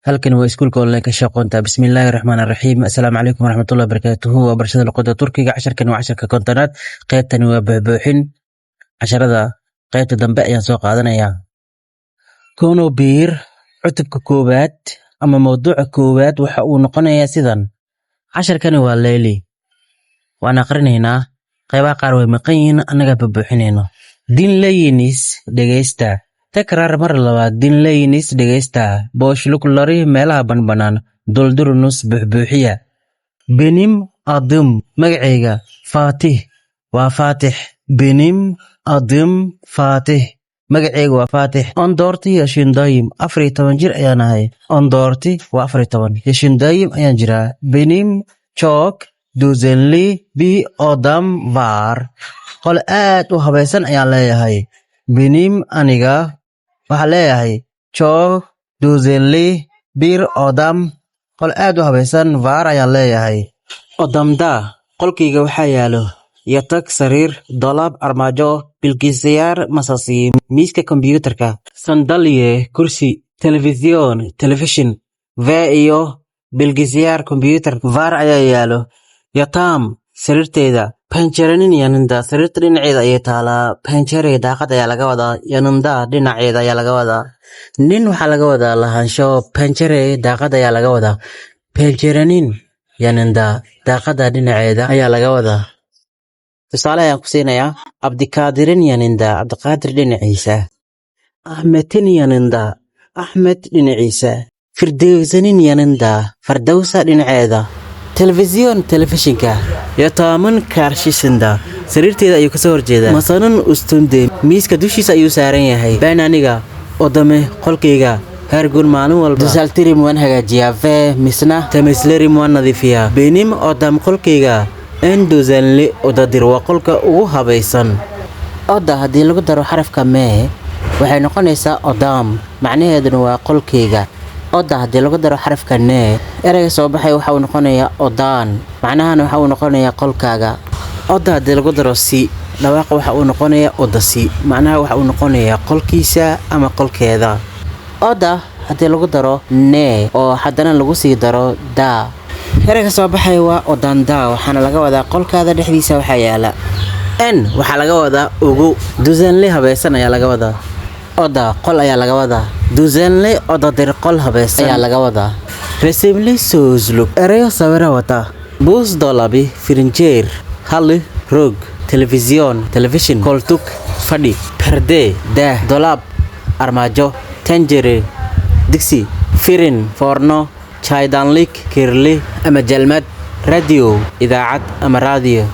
halkan waa iskuulka online ka shaqoonta bismillaahir rahmaanir rahiim assalaamu calaykum waraxmatullaahi wabarakaatuh waa barashada luqadda turkiga casharkan waa casharka kontonaad qaybtani waa buuxin casharada qaybta dambe ayaan soo qaadanayaa kono biir cutubka koowaad ama mawduuca koowaad waxa uu noqonayaa sidan casharkani waa leeli waan aqrinaynaa qaybaha qaar way maqan yihiin annaga buuxinayno dinleyinis dhegeysta takraar mar labaad dinleyinis dhegeysta booshluklarih meelaha banbanaan duldurnus buuxbuuxiya benim adim magacayga faatih waa faatix benim adim faatih magacayga waa faatix ondoorti yashindayim 14 jir ayaan ahay ondoorti waa 14 yashindayim ayaan jiraa benim chook duzenli bi odam var qol aad u habaysan ayaan leeyahay benim aniga waxaa leeyahay chook duzenli bir odam qol aad u habaysan var ayaan leeyahay odamda qolkayga waxaa yaalo yatak sariir dolaab armaajo bilgisayar masasi miiska kombiyuutarka sandalye kursi telefishin ve iyo bilgisayar kombiyuutar var ayaa yaalo yatam sariirteeda panjaranin yananda sariirta dhinaceeda ayay taalaa panjare daaqad ayaa laga wadaa yananda dhinaceeda ayaa laga wadaa nin waxaa laga wadaa lahaansho panjare daaqad ayaa laga wadaa panjaranin yananda daaqada dhinaceeda ayaa laga wadaa tusaale ayaan ku siinayaa abdikaadirin yananda abdiqaadir dhinaciisa ahmedin yananda axmed dhinaciisa firdowsanin yananda fardowsa dhinaceeda telefishinka yataaman kaarshisinda sariirteeda ayuu kasoo horjeedaa masanan ustunde miiska dushiisa ayuu saaran yahay baan aniga odame qolkayga hergun maalin walba dusaltirim waan hagaajiyaa vee misna tamislerim waan nadiifiyaa benim odam qolkayga enduzanli odadir waa qolka ugu habaysan oda haddii lagu daro xarafka mee waxay noqonaysaa odam macnaheeduna waa qolkayga oda haddii lagu daro xarafka nee ereyga soo baxay waxa uu noqonayaa odaan macnahana waxa uu noqonayaa qolkaaga oda haddii lagu daro si dhawaaqa waxa uu noqonayaa odasi macnaha waxa uu noqonayaa qolkiisa ama qolkeeda oda haddii lagu daro nee oo haddana lagu sii daro daa ereyga soo baxay waa odanda waxaana laga wadaa qolkaada dhexdiisa waxaa yaala n waxaa laga wadaa ugu dusanle habaysan ayaa laga wadaa oda qol ayaa laga wadaa dusanle odadir qol habaysan ayaa laga wadaa resimle sooslug ereyo sawira wata buus dolabi firinjeer halli rog telefishin koltuk fadhi perde daah dolaab armaajo tanjere digsi firin foorno chaydanlik kirli ama jalmad radio idaacad ama raadiyo